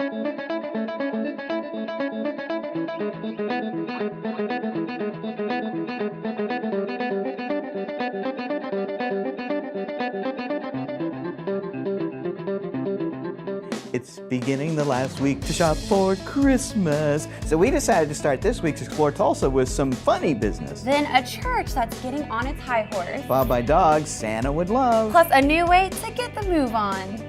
It's beginning the last week to shop for Christmas. So we decided to start this week's Explore Tulsa with some funny business. Then a church that's getting on its high horse. Followed by dogs Santa would love. Plus a new way to get the move on.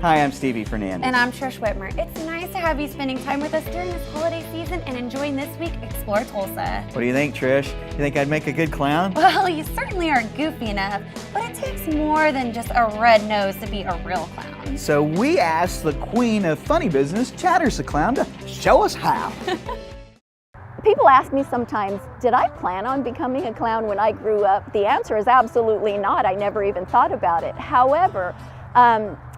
Hi, I'm Stevie Fernandez. And I'm Trish Whitmer. It's nice to have you spending time with us during this holiday season and enjoying this week Explore Tulsa. What do you think, Trish? You think I'd make a good clown? Well, you certainly are goofy enough, but it takes more than just a red nose to be a real clown. So we asked the queen of funny business, Chatters the Clown, to show us how. People ask me sometimes, did I plan on becoming a clown when I grew up? The answer is absolutely not. I never even thought about it. However,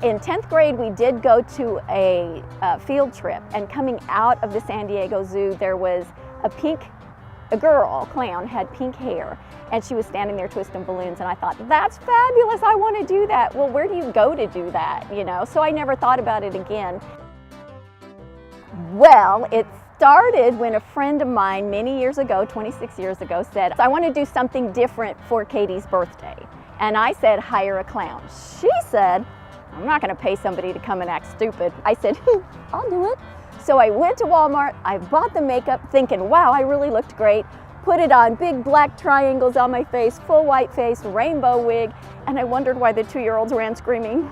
in 10th grade, we did go to a field trip, and coming out of the San Diego Zoo, there was a girl clown, had pink hair, and she was standing there twisting balloons, and I thought, that's fabulous, I want to do that. Well, where do you go to do that, you know? So I never thought about it again. Well, it started when a friend of mine many years ago, 26 years ago, said, I want to do something different for Katie's birthday. And I said, hire a clown. She said, I'm not going to pay somebody to come and act stupid. I said, I'll do it. So I went to Walmart, I bought the makeup thinking, wow, I really looked great. Put it on, big black triangles on my face, full white face, rainbow wig, and I wondered why the 2-year-olds ran screaming.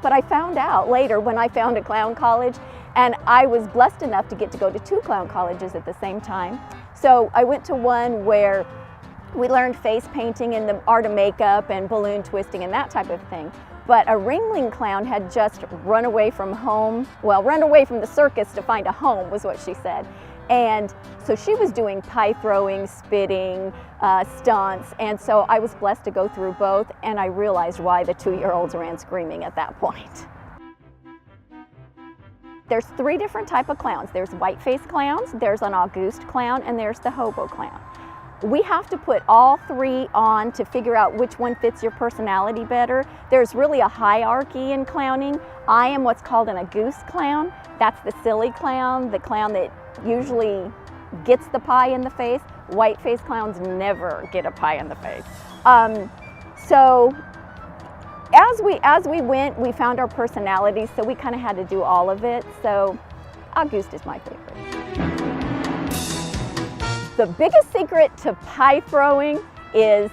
But I found out later when I found a clown college, and I was blessed enough to get to go to 2 clown colleges at the same time. So I went to one where we learned face painting and the art of makeup and balloon twisting and that type of thing. But a ringling clown had just run away from home, well, run away from the circus to find a home was what she said. And so she was doing pie throwing, spitting, stunts, and so I was blessed to go through both, and I realized why the 2-year-olds ran screaming at that point. There's 3 different types of clowns. There's white-faced clowns, there's an Auguste clown, and there's the hobo clown. We have to put all 3 on to figure out which one fits your personality better. There's really a hierarchy in clowning. I am what's called an Auguste clown. That's the silly clown, the clown that usually gets the pie in the face. White-faced clowns never get a pie in the face. So as we went, we found our personalities, so we kind of had to do all of it. So Auguste is my favorite. The biggest secret to pie throwing is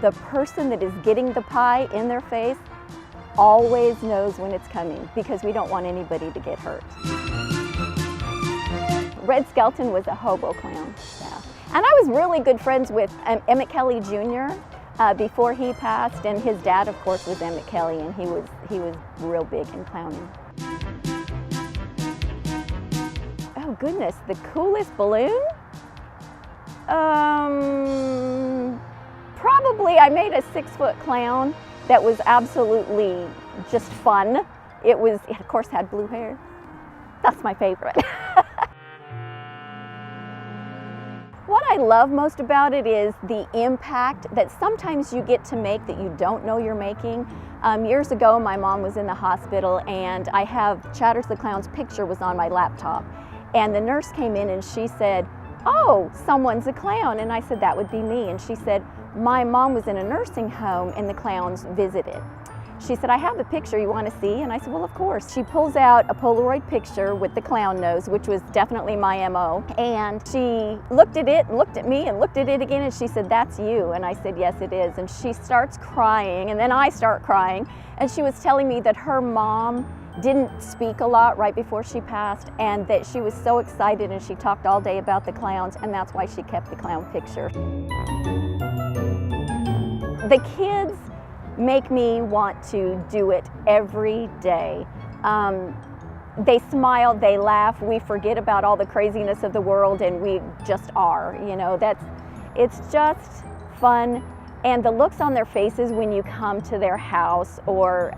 the person that is getting the pie in their face always knows when it's coming, because we don't want anybody to get hurt. Red Skelton was a hobo clown. Yeah. And I was really good friends with Emmett Kelly Jr. Before he passed, and his dad, of course, was Emmett Kelly, and he was real big in clowning. Oh goodness, the coolest balloon? Probably I made a 6-foot clown that was absolutely just fun. It of course had blue hair. That's my favorite. What I love most about it is the impact that sometimes you get to make that you don't know you're making. Years ago, my mom was in the hospital, and I have Chatters the Clown's picture was on my laptop. And the nurse came in and she said, oh, someone's a clown. And I said, that would be me. And she said, my mom was in a nursing home and the clowns visited. She said, I have the picture, you want to see? And I said, well, of course. She pulls out a Polaroid picture with the clown nose, which was definitely my MO. And she looked at it, looked at me, and looked at it again, and she said, that's you. And I said, yes, it is. And she starts crying, and then I start crying. And she was telling me that her mom didn't speak a lot right before she passed, and that she was so excited, and she talked all day about the clowns, and that's why she kept the clown picture. The kids make me want to do it every day. They smile, they laugh, we forget about all the craziness of the world, and we just are, you know, it's just fun. And the looks on their faces when you come to their house, or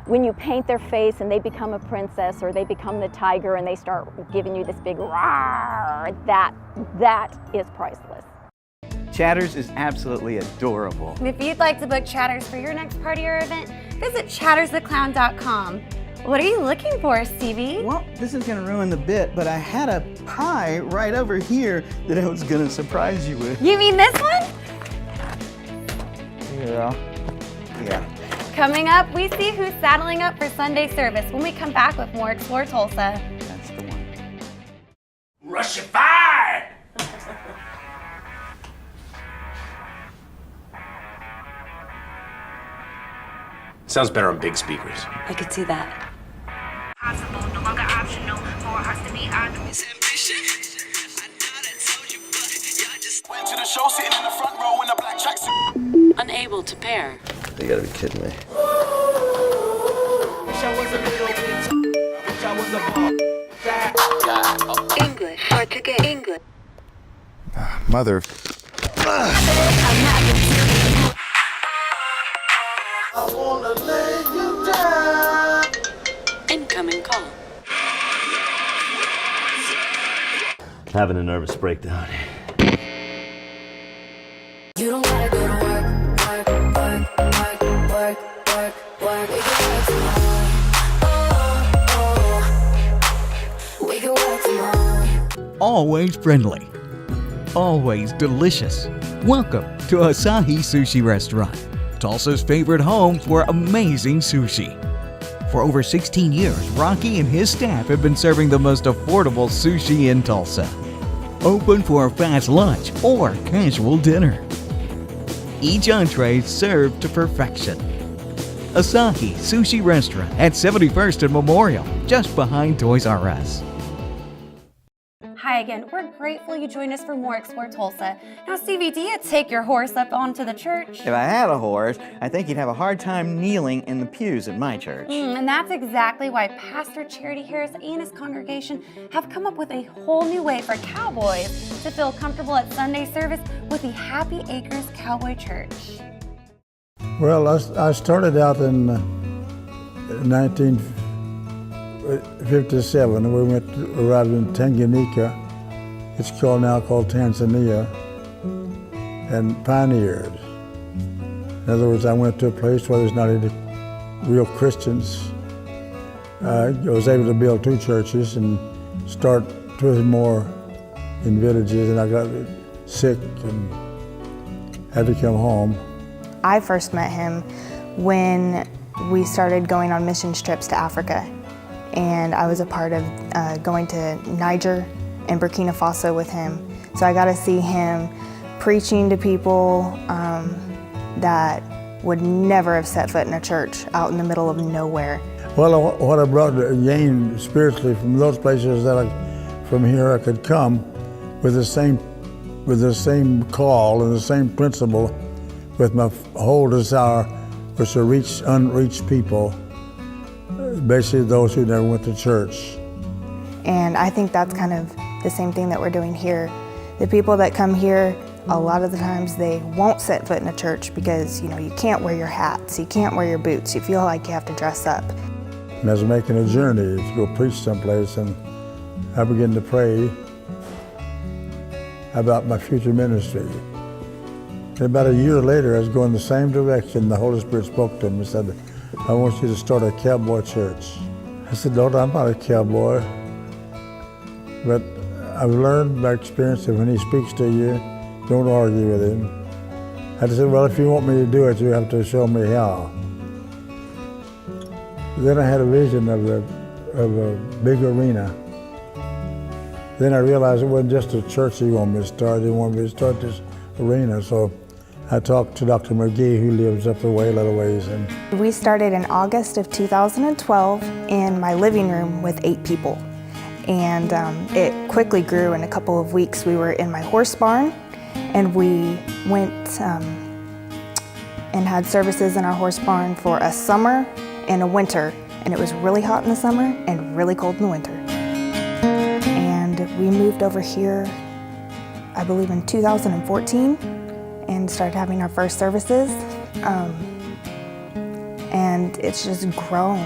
when you paint their face and they become a princess, or they become the tiger and they start giving you this big roar, that is priceless. Chatters is absolutely adorable. If you'd like to book Chatters for your next party or event, visit chatterstheclown.com. What are you looking for, Stevie? Well, this is gonna ruin the bit, but I had a pie right over here that I was gonna surprise you with. You mean this one? Yeah. Coming up, we see who's saddling up for Sunday service when we come back with more Explore Tulsa. That's the one. Russified! Sounds better on big speakers. I could see that. Possible, no longer optional. For us to be our Went to the show sitting in the front row in a black tracksuit. Unable to pair. You gotta be kidding me. Wish I was a little bit. Wish I was a ball. English. Portuguese. English. Mother. I wanna lay you down. Incoming call. Having a nervous breakdown. You don't gotta go to work, work, work, work, work, work, work. We can work tomorrow. We can work tomorrow. Always friendly, always delicious. Welcome to Asahi Sushi Restaurant, Tulsa's favorite home for amazing sushi. For over 16 years, Rocky and his staff have been serving the most affordable sushi in Tulsa. Open for a fast lunch or casual dinner. Each entree is served to perfection. Asahi Sushi Restaurant at 71st and Memorial, just behind Toys R Us. Hi again. We're grateful you joined us for more Explore Tulsa. Now, Stevie, do you take your horse up onto the church? If I had a horse, I think he'd have a hard time kneeling in the pews at my church. And that's exactly why Pastor Charity Harris and his congregation have come up with a whole new way for cowboys to feel comfortable at Sunday service with the Happy Acres Cowboy Church. Well, I started out in 1957. We arrived in Tanganyika. It's now called Tanzania, and pioneered. In other words, I went to a place where there's not any real Christians. I was able to build 2 churches and start 2 more in villages, and I got sick and had to come home. I first met him when we started going on mission trips to Africa, and I was a part of going to Niger and Burkina Faso with him. So I got to see him preaching to people that would never have set foot in a church out in the middle of nowhere. Well, what I gained spiritually from those places that from here I could come with the same call and the same principle, with my whole desire was to reach unreached people, basically those who never went to church. And I think that's kind of the same thing that we're doing here. The people that come here, a lot of the times they won't set foot in a church because, you can't wear your hats, you can't wear your boots, you feel like you have to dress up. And I was making a journey to go preach someplace, and I began to pray about my future ministry. And about a year later, I was going the same direction. The Holy Spirit spoke to me and said, I want you to start a cowboy church. I said, no, I'm not a cowboy. But I've learned by experience that when he speaks to you, don't argue with him. I said, well, if you want me to do it, you have to show me how. Then I had a vision of a big arena. Then I realized it wasn't just a church he wanted me to start. He wanted me to start this arena. So I talked to Dr. McGee, who lives up the way a little ways. And We started in August of 2012 in my living room with 8 people. And it quickly grew. In a couple of weeks, we were in my horse barn, and we went and had services in our horse barn for a summer and a winter. And it was really hot in the summer and really cold in the winter. And we moved over here, I believe in 2014, and started having our first services. And it's just grown.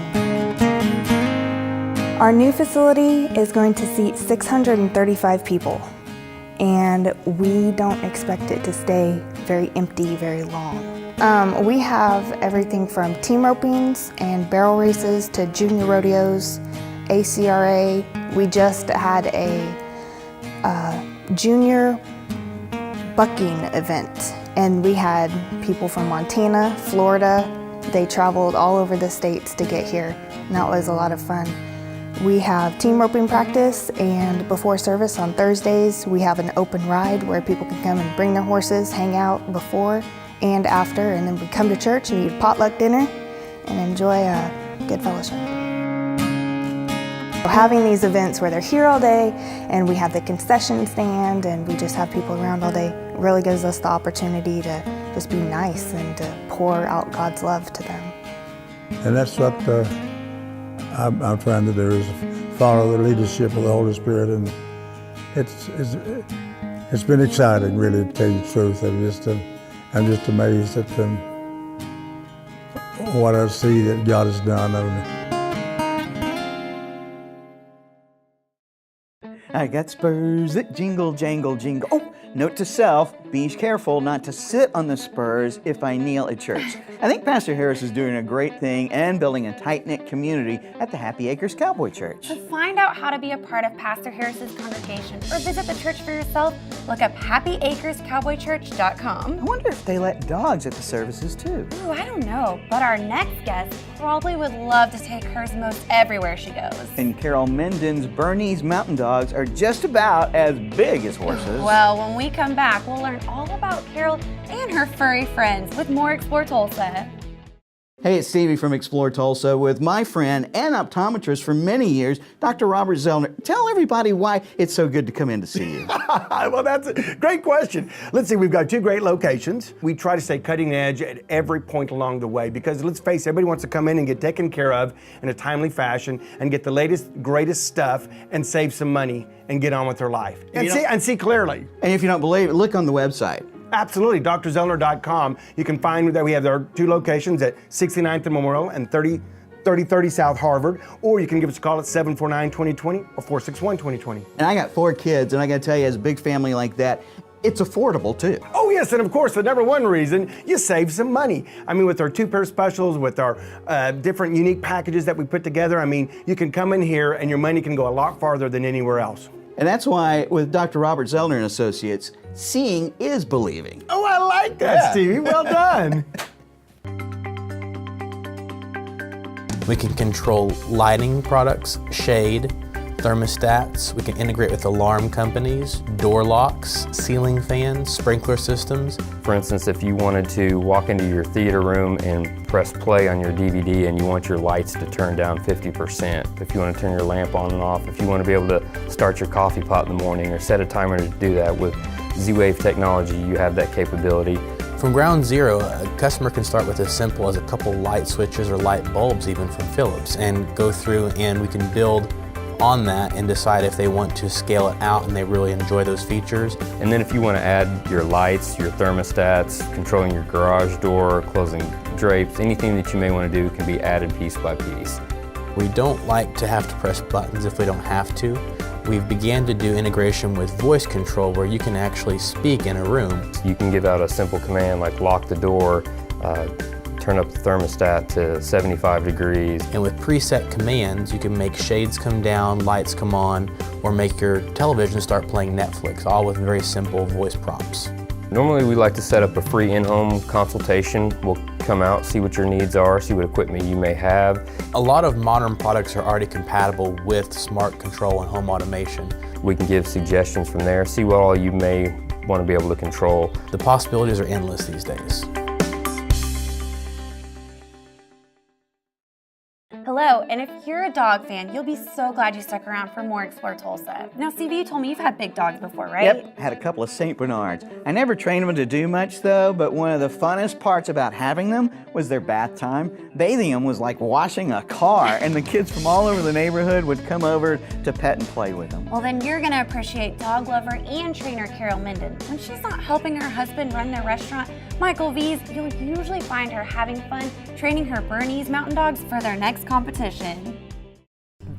Our new facility is going to seat 635 people, and we don't expect it to stay very empty very long. We have everything from team ropings and barrel races to junior rodeos, ACRA. We just had a junior bucking event, and we had people from Montana, Florida. They traveled all over the states to get here, and that was a lot of fun. We have team roping practice, and before service on Thursdays, we have an open ride where people can come and bring their horses, hang out before and after, and then we come to church and eat potluck dinner and enjoy a good fellowship. Having these events where they're here all day and we have the concession stand and we just have people around all day really gives us the opportunity to just be nice and to pour out God's love to them. And that's what I'm trying to do, is follow the leadership of the Holy Spirit, and it's been exciting, really, to tell you the truth. I'm just amazed at what I see that God has done. I got spurs that jingle, jangle, jingle. Oh, note to self, be careful not to sit on the spurs if I kneel at church. I think Pastor Harris is doing a great thing and building a tight-knit community at the Happy Acres Cowboy Church. To find out how to be a part of Pastor Harris's congregation or visit the church for yourself, look up happyacrescowboychurch.com. I wonder if they let dogs at the services too. Ooh, I don't know, but our next guest probably would love to take hers most everywhere she goes. And Carol Minden's Bernese mountain dogs are just about as big as horses. Well, when we come back, we'll learn all about Carol and her furry friends with more Explore Tulsa. Hey, it's Stevie from Explore Tulsa with my friend and optometrist for many years, Dr. Robert Zellner. Tell everybody why it's so good to come in to see you. Well, that's a great question. Let's see, we've got two great locations. We try to stay cutting edge at every point along the way because, let's face it, everybody wants to come in and get taken care of in a timely fashion and get the latest, greatest stuff and save some money and get on with their life and see clearly. And if you don't believe it, look on the website. Absolutely, drzellner.com. You can find that we have our two locations at 69th and Memorial and 3030 South Harvard, or you can give us a call at 749-2020 or 461-2020. And I got 4 kids, and I got to tell you, as a big family like that, it's affordable too. Oh yes, and of course, the number one reason, you save some money. I mean, with our 2-pair specials, with our different unique packages that we put together, I mean, you can come in here and your money can go a lot farther than anywhere else. And that's why with Dr. Robert Zellner and Associates, seeing is believing. Oh, I like that, Stevie. Well done. We can control lighting products, shade, thermostats. We can integrate with alarm companies, door locks, ceiling fans, sprinkler systems. For instance, if you wanted to walk into your theater room and press play on your DVD and you want your lights to turn down 50%, if you want to turn your lamp on and off, if you want to be able to start your coffee pot in the morning or set a timer to do that, with Z-Wave technology, you have that capability. From ground zero, a customer can start with as simple as a couple light switches or light bulbs even from Philips and go through, and we can build on that and decide if they want to scale it out and they really enjoy those features. And then if you want to add your lights, your thermostats, controlling your garage door, closing drapes, anything that you may want to do can be added piece by piece. We don't like to have to press buttons if we don't have to. We've began to do integration with voice control where you can actually speak in a room. You can give out a simple command like lock the door, turn up the thermostat to 75 degrees. And with preset commands, you can make shades come down, lights come on, or make your television start playing Netflix, all with very simple voice prompts. Normally we like to set up a free in-home consultation. We'll come out, see what your needs are, see what equipment you may have. A lot of modern products are already compatible with smart control and home automation. We can give suggestions from there, see what all you may want to be able to control. The possibilities are endless these days. Hello, and if you're a dog fan, you'll be so glad you stuck around for more Explore Tulsa. Now, Stevie, you told me you've had big dogs before, right? Yep, had a couple of St. Bernards. I never trained them to do much though, but one of the funnest parts about having them was their bath time. Bathing them was like washing a car, and the kids from all over the neighborhood would come over to pet and play with them. Well, then you're gonna appreciate dog lover and trainer Carol Minden. When she's not helping her husband run their restaurant, Michael V's, you'll usually find her having fun training her Bernese mountain dogs for their next competition.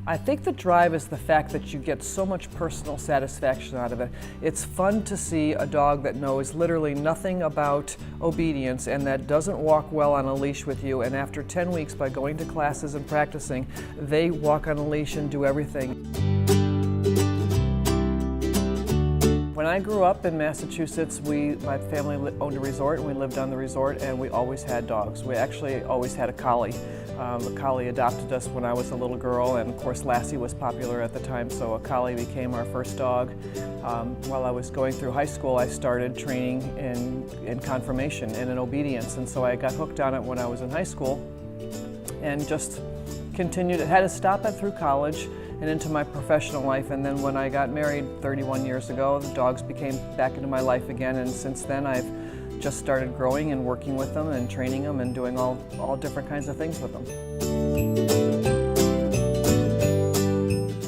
I think the drive is the fact that you get so much personal satisfaction out of it. It's fun to see a dog that knows literally nothing about obedience and that doesn't walk well on a leash with you, and after 10 weeks by going to classes and practicing, they walk on a leash and do everything. When I grew up in Massachusetts, my family owned a resort and we lived on the resort, and we always had dogs. We actually always had a collie. A collie adopted us when I was a little girl, and of course Lassie was popular at the time, so a collie became our first dog. While I was going through high school, I started training in conformation and in obedience, and so I got hooked on it when I was in high school and just continued. It had to stop it through college and into my professional life, and then when I got married 31 years ago, the dogs became back into my life again, and since then I've just started growing and working with them and training them and doing all different kinds of things with them.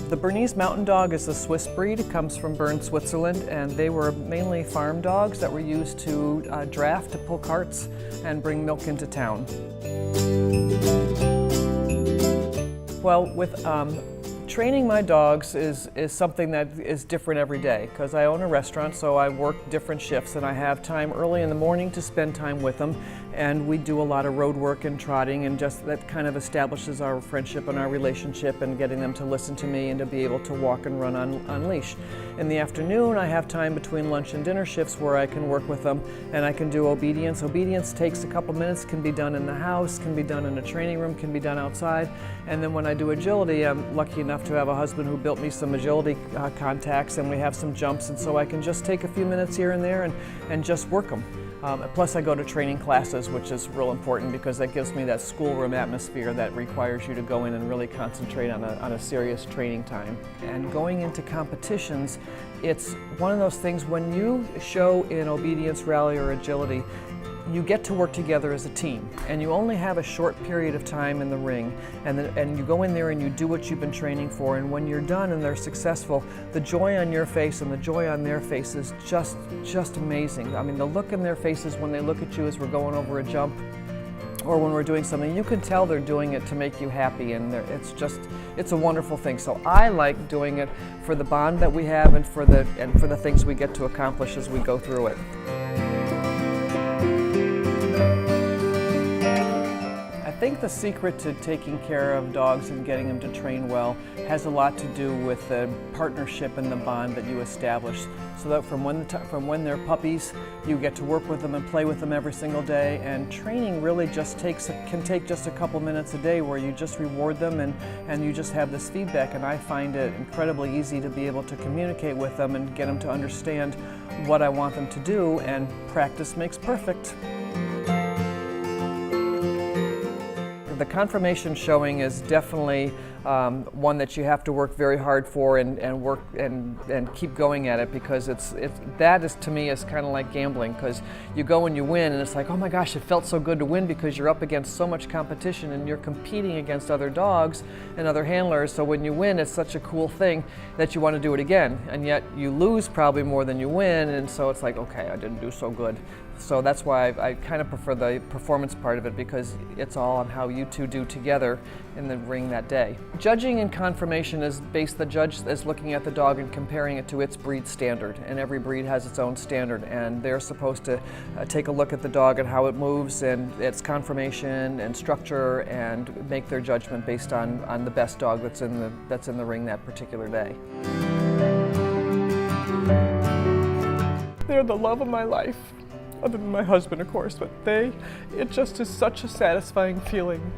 The Bernese Mountain Dog is a Swiss breed. It comes from Bern, Switzerland, and they were mainly farm dogs that were used to draft, to pull carts and bring milk into town. Well, with training my dogs is something that is different every day, because I own a restaurant, so I work different shifts and I have time early in the morning to spend time with them, and we do a lot of road work and trotting, and just that kind of establishes our friendship and our relationship and getting them to listen to me and to be able to walk and run on leash. In the afternoon I have time between lunch and dinner shifts where I can work with them and I can do obedience. Obedience takes a couple minutes, can be done in the house, can be done in a training room, can be done outside, and then when I do agility, I'm lucky enough to have a husband who built me some agility contacts, and we have some jumps, and so I can just take a few minutes here and there and just work them. Plus I go to training classes, which is real important because that gives me that schoolroom atmosphere that requires you to go in and really concentrate on a serious training time. And going into competitions, it's one of those things when you show in obedience, rally, or agility, you get to work together as a team, and you only have a short period of time in the ring, and you go in there and you do what you've been training for, and when you're done and they're successful, the joy on your face and the joy on their face is just amazing. I mean, the look in their faces when they look at you as we're going over a jump or when we're doing something, you can tell they're doing it to make you happy, and it's a wonderful thing. So I like doing it for the bond that we have and for the things we get to accomplish as we go through it. I think the secret to taking care of dogs and getting them to train well has a lot to do with the partnership and the bond that you establish. So that from when they're puppies, you get to work with them and play with them every single day, and training really just can take just a couple minutes a day where you just reward them and you just have this feedback, and I find it incredibly easy to be able to communicate with them and get them to understand what I want them to do, and practice makes perfect. The conformation showing is definitely one that you have to work very hard for and work and keep going at it, because that is to me is kind of like gambling, because you go and you win and it's like, oh my gosh, it felt so good to win, because you're up against so much competition and you're competing against other dogs and other handlers. So when you win, it's such a cool thing that you want to do it again, and yet you lose probably more than you win, and so it's like, okay, I didn't do so good. So that's why I kind of prefer the performance part of it, because it's all on how you two do together in the ring that day. Judging in conformation is the judge is looking at the dog and comparing it to its breed standard, and every breed has its own standard, and they're supposed to take a look at the dog and how it moves and its conformation and structure and make their judgment based on the best dog that's in the ring that particular day. They're the love of my life. Other than my husband, of course, but it just is such a satisfying feeling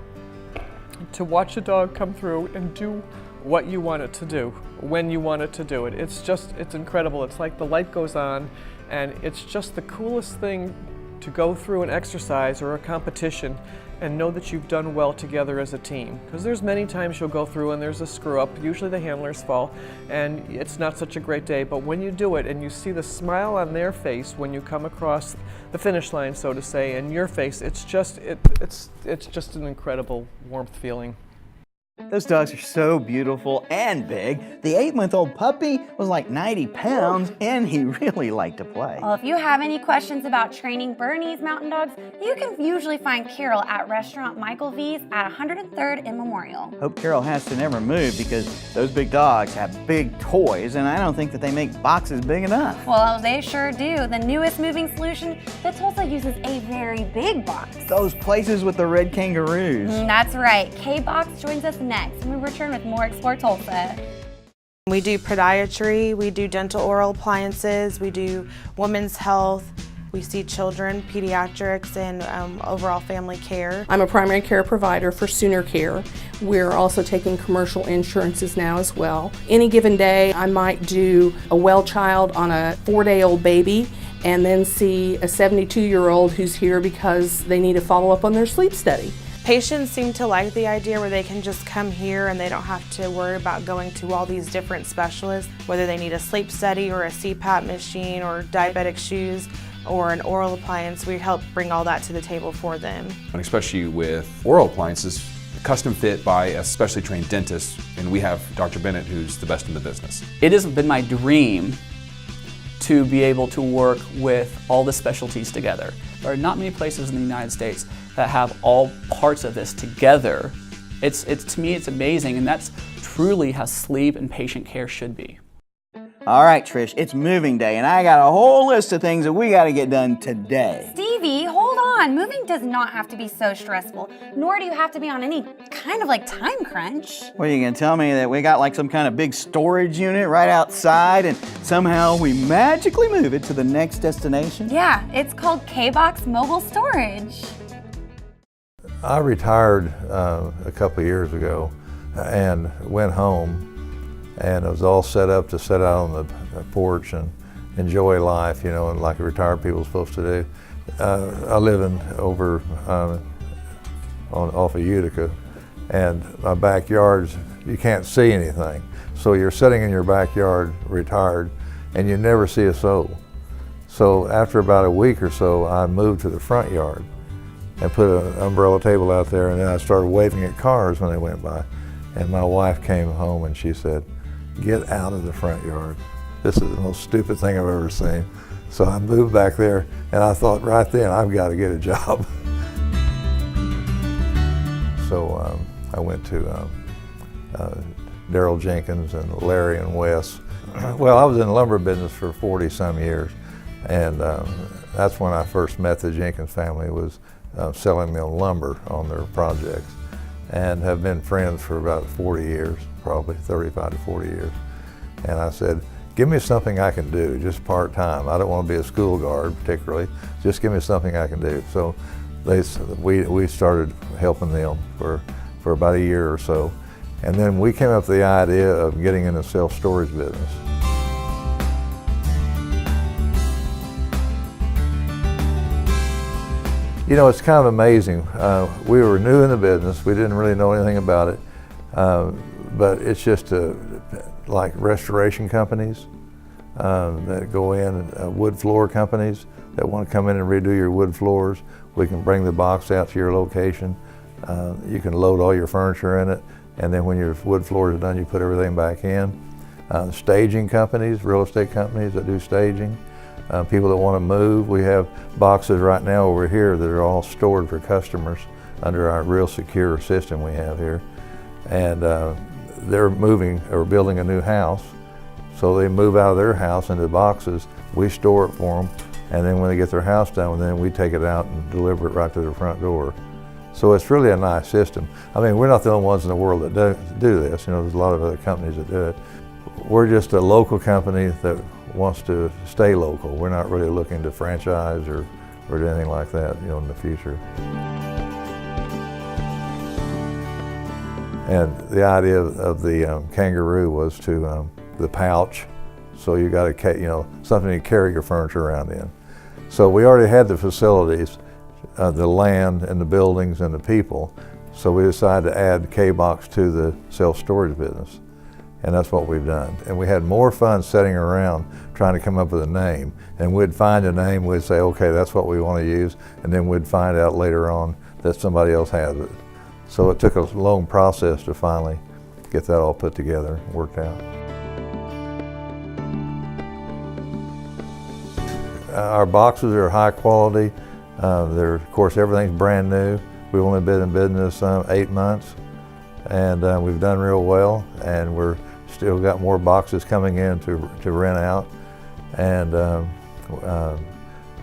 to watch a dog come through and do what you want it to do, when you want it to do it. It's incredible. It's like the light goes on, and it's just the coolest thing to go through an exercise or a competition and know that you've done well together as a team. Because there's many times you'll go through and there's a screw up, usually the handler's fault, and it's not such a great day, but when you do it and you see the smile on their face when you come across the finish line, so to say, and your face, it's just an incredible warmth feeling. Those dogs are so beautiful and big. The 8-month-old puppy was like 90 pounds, and he really liked to play. Well, if you have any questions about training Bernese mountain dogs, you can usually find Carol at restaurant Michael V's at 103rd and Memorial. Hope Carol has to never move because those big dogs have big toys, and I don't think that they make boxes big enough. Well, they sure do. The newest moving solution, the Tulsa uses a very big box. Those places with the red kangaroos. That's right. K-Box joins us next when we return with more Explore Tulsa. We do podiatry, we do dental oral appliances, we do women's health, we see children, pediatrics, and overall family care. I'm a primary care provider for Sooner Care. We're also taking commercial insurances now as well. Any given day, I might do a well child on a 4-day-old baby and then see a 72-year-old who's here because they need to follow up on their sleep study. Patients seem to like the idea where they can just come here and they don't have to worry about going to all these different specialists, whether they need a sleep study or a CPAP machine or diabetic shoes or an oral appliance. We help bring all that to the table for them. And especially with oral appliances, custom fit by a specially trained dentist, and we have Dr. Bennett, who's the best in the business. It has been my dream to be able to work with all the specialties together. There are not many places in the United States that have all parts of this together. It's to me, it's amazing, and that's truly how sleep and patient care should be. All right, Trish, it's moving day, and I got a whole list of things that we got to get done today. Stevie, hold on. Moving does not have to be so stressful, nor do you have to be on any kind of like time crunch. What, are you going to tell me that we got like some kind of big storage unit right outside and somehow we magically move it to the next destination? Yeah, it's called K-Box Mobile Storage. I retired a couple of years ago and went home, and it was all set up to sit out on the porch and enjoy life, you know, and like retired people are supposed to do. I live over off of Utica, and my backyard's, you can't see anything. So you're sitting in your backyard retired, and you never see a soul. So after about a week or so, I moved to the front yard and put an umbrella table out there, and then I started waving at cars when they went by. And my wife came home and she said, "Get out of the front yard. This is the most stupid thing I've ever seen." So I moved back there, and I thought right then, I've got to get a job. So I went to Daryl Jenkins and Larry and Wes. Well, I was in the lumber business for 40-some years, and that's when I first met the Jenkins family, was selling them lumber on their projects, and have been friends for about 40 years, probably 35 to 40 years. And I said, give me something I can do, just part-time. I don't want to be a school guard particularly, just give me something I can do. So we started helping them for about a year or so. And then we came up with the idea of getting in the self-storage business. You know, it's kind of amazing. We were new in the business. We didn't really know anything about it. But it's just like restoration companies that go in, wood floor companies that want to come in and redo your wood floors. We can bring the box out to your location. You can load all your furniture in it, and then when your wood floors are done, you put everything back in. Staging companies, real estate companies that do staging. People that want to move. We have boxes right now over here that are all stored for customers under our real secure system we have here. And they're moving or building a new house. So they move out of their house into boxes. We store it for them. And then when they get their house done, then we take it out and deliver it right to their front door. So it's really a nice system. I mean, we're not the only ones in the world that do this. You know, there's a lot of other companies that do it. We're just a local company that wants to stay local. We're not really looking to franchise or do anything like that, you know, in the future. And the idea of the kangaroo was to the pouch. So you got to, you know, something to carry your furniture around in. So we already had the facilities, the land and the buildings and the people. So we decided to add K-Box to the self-storage business. And that's what we've done. And we had more fun sitting around trying to come up with a name. And we'd find a name, we'd say, okay, that's what we want to use. And then we'd find out later on that somebody else has it. So it took a long process to finally get that all put together and worked out. Our boxes are high quality. Of course, everything's brand new. We've only been in business 8 months, and we've done real well, and we're still got more boxes coming in to rent out. And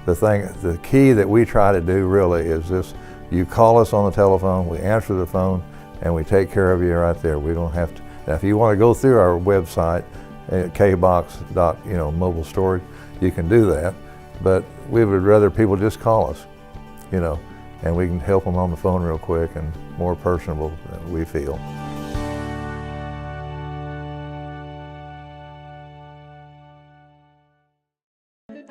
the key that we try to do really is this: you call us on the telephone, we answer the phone, and we take care of you right there. We don't have to. Now, if you want to go through our website at kbox.mobile storage, you can do that. But we would rather people just call us, and we can help them on the phone real quick and more personable, we feel.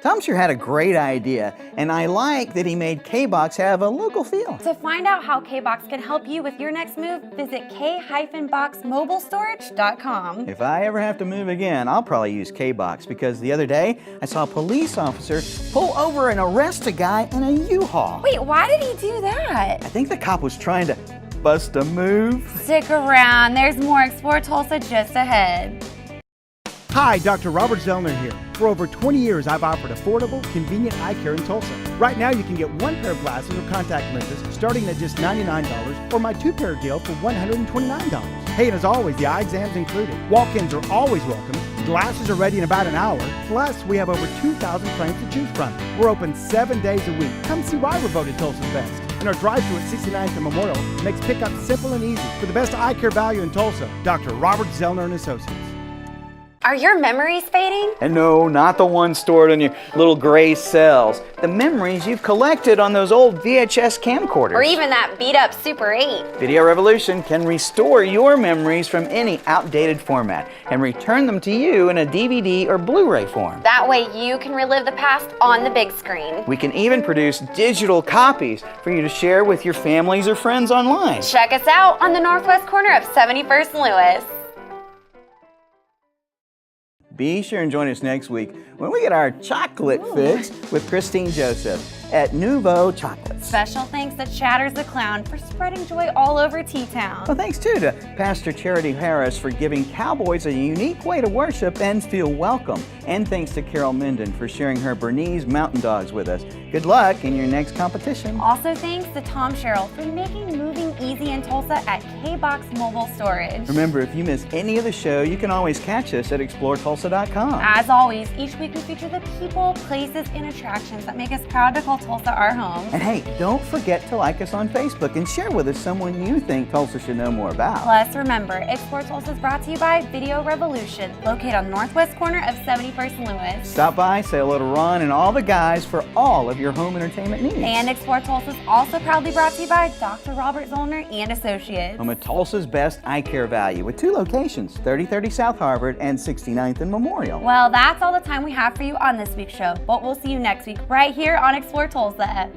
Tom sure had a great idea, and I like that he made K-Box have a local feel. To find out how K-Box can help you with your next move, visit k-boxmobilestorage.com. If I ever have to move again, I'll probably use K-Box, because the other day I saw a police officer pull over and arrest a guy in a U-Haul. Wait, why did he do that? I think the cop was trying to bust a move. Stick around, there's more Explore Tulsa just ahead. Hi, Dr. Robert Zellner here. For over 20 years, I've offered affordable, convenient eye care in Tulsa. Right now, you can get 1 pair of glasses or contact lenses starting at just $99, or my 2-pair deal for $129. Hey, and as always, the eye exam's included. Walk-ins are always welcome. Glasses are ready in about an hour. Plus, we have over 2,000 frames to choose from. We're open 7 days a week. Come see why we're voted Tulsa's best. And our drive-thru at 69th and Memorial makes pickup simple and easy. For the best eye care value in Tulsa, Dr. Robert Zellner and Associates. Are your memories fading? And no, not the ones stored in your little gray cells. The memories you've collected on those old VHS camcorders. Or even that beat-up Super 8. Video Revolution can restore your memories from any outdated format and return them to you in a DVD or Blu-ray form. That way you can relive the past on the big screen. We can even produce digital copies for you to share with your families or friends online. Check us out on the northwest corner of 71st and Lewis. Be sure and join us next week when we get our chocolate fix with Christine Joseph at Nouveau Chocolates. Special thanks to Chatters the Clown for spreading joy all over T-Town. Well, thanks too to Pastor Charity Harris for giving Cowboys a unique way to worship and feel welcome. And thanks to Carol Minden for sharing her Bernese Mountain Dogs with us. Good luck in your next competition. Also thanks to Tom Sherrill for making moving easy in Tulsa at K-Box Mobile Storage. Remember, if you miss any of the show, you can always catch us at exploretulsa.com. As always, each week we feature the people, places, and attractions that make us proud to call Tulsa our home. And hey, don't forget to like us on Facebook and share with us someone you think Tulsa should know more about. Plus, remember, Explore Tulsa is brought to you by Video Revolution, located on northwest corner of 71st and Lewis. Stop by, say hello to Ron and all the guys for all of your home entertainment needs. And Explore Tulsa is also proudly brought to you by Dr. Robert Zollner and Associates. Home of Tulsa's best eye care value with 2 locations, 3030 South Harvard and 69th and Memorial. Well, that's all the time we have for you on this week's show, but we'll see you next week right here on Explore Tulsa.